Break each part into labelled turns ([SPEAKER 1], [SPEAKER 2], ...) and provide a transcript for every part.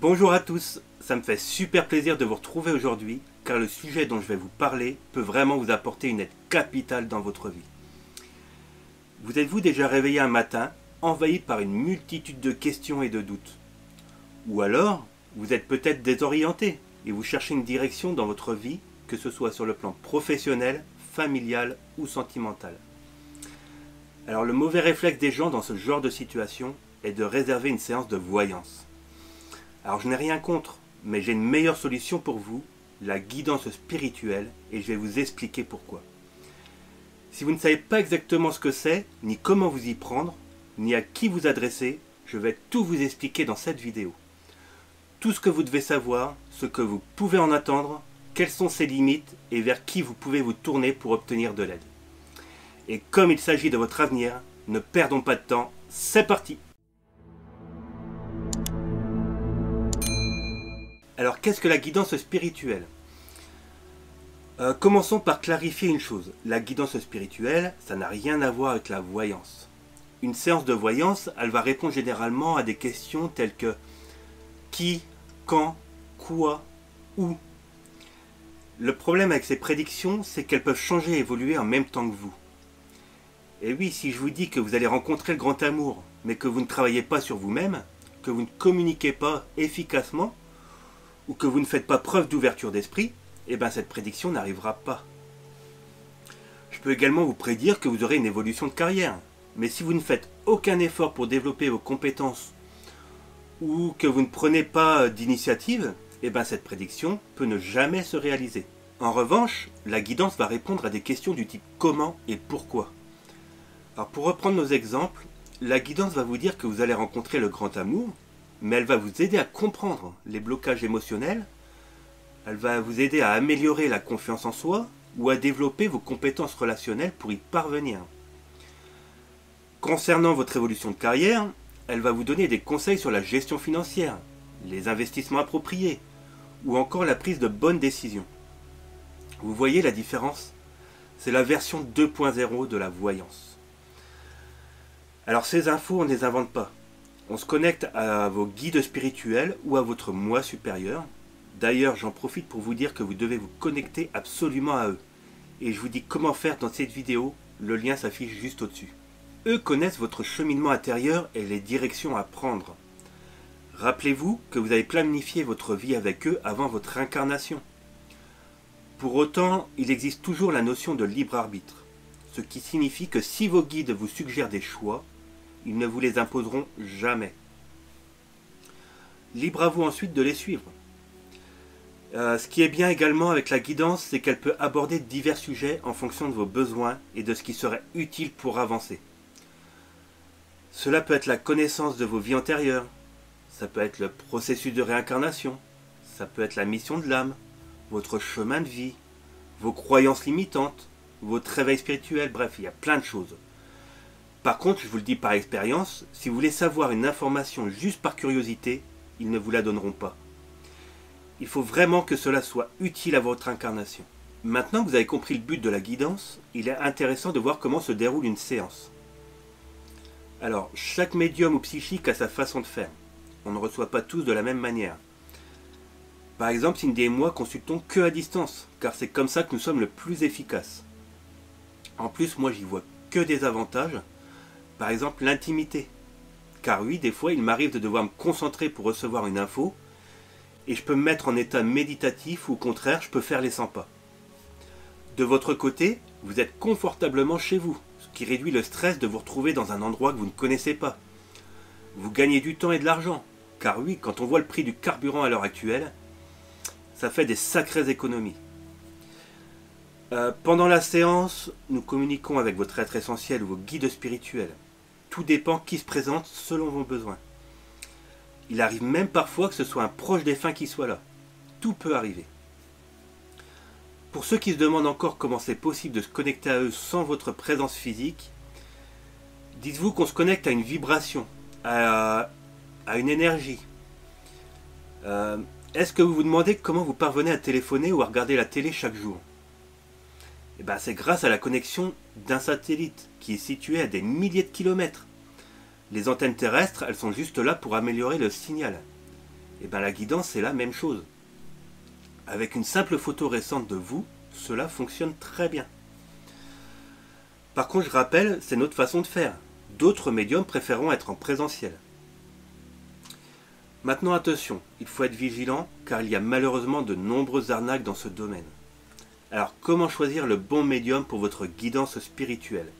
[SPEAKER 1] Bonjour à tous, ça me fait super plaisir de vous retrouver aujourd'hui car le sujet dont je vais vous parler peut vraiment vous apporter une aide capitale dans votre vie. Vous êtes-vous déjà réveillé un matin envahi par une multitude de questions et de doutes? Ou alors, vous êtes peut-être désorienté et vous cherchez une direction dans votre vie, que ce soit sur le plan professionnel, familial ou sentimental. Alors le mauvais réflexe des gens dans ce genre de situation est de réserver une séance de voyance. Alors je n'ai rien contre, mais j'ai une meilleure solution pour vous, la guidance spirituelle, et je vais vous expliquer pourquoi. Si vous ne savez pas exactement ce que c'est, ni comment vous y prendre, ni à qui vous adresser, je vais tout vous expliquer dans cette vidéo. Tout ce que vous devez savoir, ce que vous pouvez en attendre, quelles sont ses limites et vers qui vous pouvez vous tourner pour obtenir de l'aide. Et comme il s'agit de votre avenir, ne perdons pas de temps, c'est parti! Alors qu'est-ce que la guidance spirituelle? Commençons par clarifier une chose. La guidance spirituelle, ça n'a rien à voir avec la voyance. Une séance de voyance, elle va répondre généralement à des questions telles que qui, quand, quoi, où. Le problème avec ces prédictions, c'est qu'elles peuvent changer et évoluer en même temps que vous. Et oui, si je vous dis que vous allez rencontrer le grand amour, mais que vous ne travaillez pas sur vous-même, que vous ne communiquez pas efficacement, ou que vous ne faites pas preuve d'ouverture d'esprit, eh bien cette prédiction n'arrivera pas. Je peux également vous prédire que vous aurez une évolution de carrière, mais si vous ne faites aucun effort pour développer vos compétences, ou que vous ne prenez pas d'initiative, eh bien cette prédiction peut ne jamais se réaliser. En revanche, la guidance va répondre à des questions du type comment et pourquoi. Alors pour reprendre nos exemples, la guidance va vous dire que vous allez rencontrer le grand amour, mais elle va vous aider à comprendre les blocages émotionnels, elle va vous aider à améliorer la confiance en soi ou à développer vos compétences relationnelles pour y parvenir. Concernant votre évolution de carrière, elle va vous donner des conseils sur la gestion financière, les investissements appropriés ou encore la prise de bonnes décisions. Vous voyez la différence? C'est la version 2.0 de la voyance. Alors ces infos, on ne les invente pas. On se connecte à vos guides spirituels ou à votre moi supérieur. D'ailleurs, j'en profite pour vous dire que vous devez vous connecter absolument à eux. Et je vous dis comment faire dans cette vidéo, le lien s'affiche juste au-dessus. Eux connaissent votre cheminement intérieur et les directions à prendre. Rappelez-vous que vous avez planifié votre vie avec eux avant votre incarnation. Pour autant, il existe toujours la notion de libre arbitre, ce qui signifie que si vos guides vous suggèrent des choix, ils ne vous les imposeront jamais. Libre à vous ensuite de les suivre. Ce qui est bien également avec la guidance, c'est qu'elle peut aborder divers sujets en fonction de vos besoins et de ce qui serait utile pour avancer. Cela peut être la connaissance de vos vies antérieures, ça peut être le processus de réincarnation, ça peut être la mission de l'âme, votre chemin de vie, vos croyances limitantes, votre réveil spirituel, bref, il y a plein de choses. Par contre, je vous le dis par expérience, si vous voulez savoir une information juste par curiosité, ils ne vous la donneront pas. Il faut vraiment que cela soit utile à votre incarnation. Maintenant que vous avez compris le but de la guidance, il est intéressant de voir comment se déroule une séance. Alors, chaque médium ou psychique a sa façon de faire. On ne reçoit pas tous de la même manière. Par exemple, Cindy et moi consultons que à distance, car c'est comme ça que nous sommes le plus efficaces. En plus, moi j'y vois que des avantages. Par exemple, l'intimité. Car oui, des fois, il m'arrive de devoir me concentrer pour recevoir une info, et je peux me mettre en état méditatif, ou au contraire, je peux faire les 100 pas. De votre côté, vous êtes confortablement chez vous, ce qui réduit le stress de vous retrouver dans un endroit que vous ne connaissez pas. Vous gagnez du temps et de l'argent, car oui, quand on voit le prix du carburant à l'heure actuelle, ça fait des sacrées économies. Pendant la séance, nous communiquons avec votre être essentiel ou vos guides spirituels. Tout dépend qui se présente selon vos besoins. Il arrive même parfois que ce soit un proche défunt qui soit là. Tout peut arriver. Pour ceux qui se demandent encore comment c'est possible de se connecter à eux sans votre présence physique, dites-vous qu'on se connecte à une vibration, à une énergie. Est-ce que vous vous demandez comment vous parvenez à téléphoner ou à regarder la télé chaque jour? Eh bien, c'est grâce à la connexion d'un satellite qui est situé à des milliers de kilomètres. Les antennes terrestres, elles sont juste là pour améliorer le signal. Et bien la guidance, c'est la même chose. Avec une simple photo récente de vous, cela fonctionne très bien. Par contre, je rappelle, c'est notre façon de faire. D'autres médiums préféreront être en présentiel. Maintenant attention, il faut être vigilant car il y a malheureusement de nombreuses arnaques dans ce domaine. Alors comment choisir le bon médium pour votre guidance spirituelle?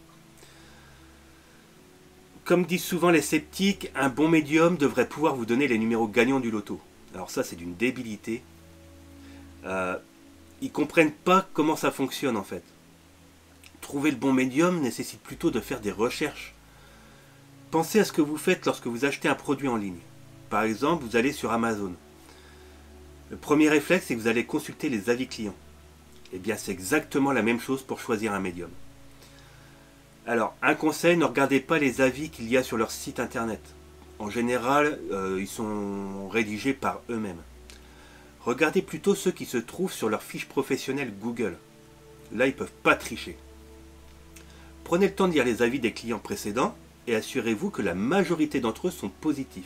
[SPEAKER 1] Comme disent souvent les sceptiques, un bon médium devrait pouvoir vous donner les numéros gagnants du loto. Alors ça c'est d'une débilité. Ils comprennent pas comment ça fonctionne en fait. Trouver le bon médium nécessite plutôt de faire des recherches. Pensez à ce que vous faites lorsque vous achetez un produit en ligne. Par exemple, vous allez sur Amazon. Le premier réflexe, c'est que vous allez consulter les avis clients. Eh bien, c'est exactement la même chose pour choisir un médium. Alors, un conseil, ne regardez pas les avis qu'il y a sur leur site internet. En général, ils sont rédigés par eux-mêmes. Regardez plutôt ceux qui se trouvent sur leur fiche professionnelle Google. Là, ils ne peuvent pas tricher. Prenez le temps de lire les avis des clients précédents et assurez-vous que la majorité d'entre eux sont positifs.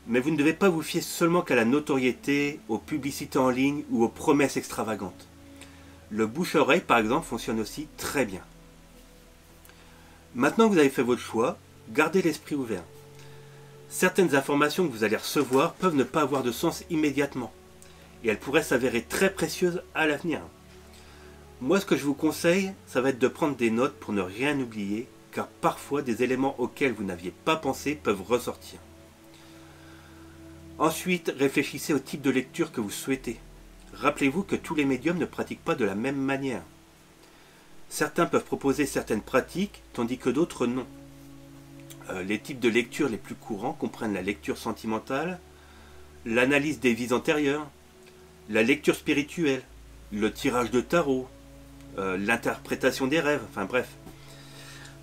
[SPEAKER 1] Mais vous ne devez pas vous fier seulement qu'à la notoriété, aux publicités en ligne ou aux promesses extravagantes. Le bouche-oreille, par exemple, fonctionne aussi très bien. Maintenant que vous avez fait votre choix, gardez l'esprit ouvert. Certaines informations que vous allez recevoir peuvent ne pas avoir de sens immédiatement, et elles pourraient s'avérer très précieuses à l'avenir. Moi, ce que je vous conseille, ça va être de prendre des notes pour ne rien oublier, car parfois des éléments auxquels vous n'aviez pas pensé peuvent ressortir. Ensuite, réfléchissez au type de lecture que vous souhaitez. Rappelez-vous que tous les médiums ne pratiquent pas de la même manière. Certains peuvent proposer certaines pratiques, tandis que d'autres non. Les types de lecture les plus courants comprennent la lecture sentimentale, l'analyse des vies antérieures, la lecture spirituelle, le tirage de tarot, l'interprétation des rêves, enfin bref.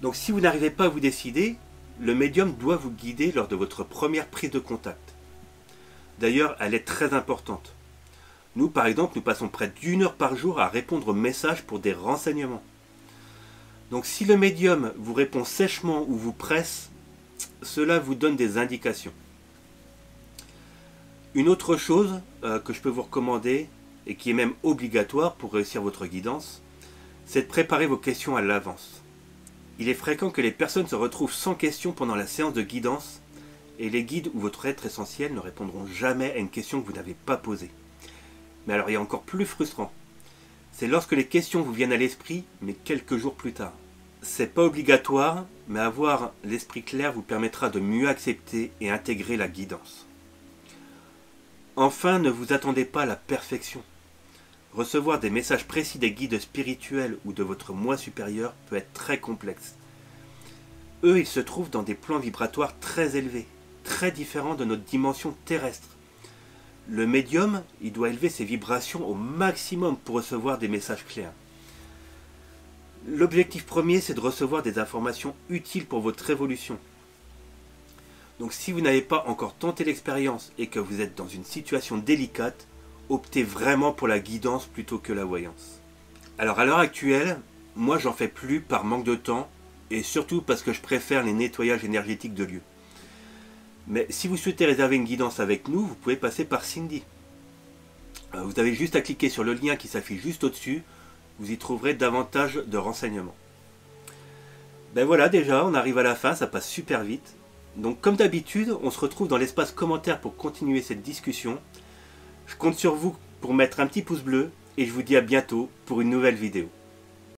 [SPEAKER 1] Donc si vous n'arrivez pas à vous décider, le médium doit vous guider lors de votre première prise de contact. D'ailleurs, elle est très importante. Nous, par exemple, nous passons près d'1 heure par jour à répondre aux messages pour des renseignements. Donc si le médium vous répond sèchement ou vous presse, cela vous donne des indications. Une autre chose que je peux vous recommander, et qui est même obligatoire pour réussir votre guidance, c'est de préparer vos questions à l'avance. Il est fréquent que les personnes se retrouvent sans questions pendant la séance de guidance, et les guides ou votre être essentiel ne répondront jamais à une question que vous n'avez pas posée. Mais alors il y a encore plus frustrant. C'est lorsque les questions vous viennent à l'esprit, mais quelques jours plus tard. C'est pas obligatoire, mais avoir l'esprit clair vous permettra de mieux accepter et intégrer la guidance. Enfin, ne vous attendez pas à la perfection. Recevoir des messages précis des guides spirituels ou de votre moi supérieur peut être très complexe. Eux, ils se trouvent dans des plans vibratoires très élevés, très différents de notre dimension terrestre. Le médium, il doit élever ses vibrations au maximum pour recevoir des messages clairs. L'objectif premier, c'est de recevoir des informations utiles pour votre évolution. Donc si vous n'avez pas encore tenté l'expérience et que vous êtes dans une situation délicate, optez vraiment pour la guidance plutôt que la voyance. Alors à l'heure actuelle, moi j'en fais plus par manque de temps et surtout parce que je préfère les nettoyages énergétiques de lieux. Mais si vous souhaitez réserver une guidance avec nous, vous pouvez passer par Cindy. Vous avez juste à cliquer sur le lien qui s'affiche juste au-dessus, vous y trouverez davantage de renseignements. Ben voilà, déjà, on arrive à la fin, ça passe super vite. Donc comme d'habitude, on se retrouve dans l'espace commentaire pour continuer cette discussion. Je compte sur vous pour mettre un petit pouce bleu et je vous dis à bientôt pour une nouvelle vidéo.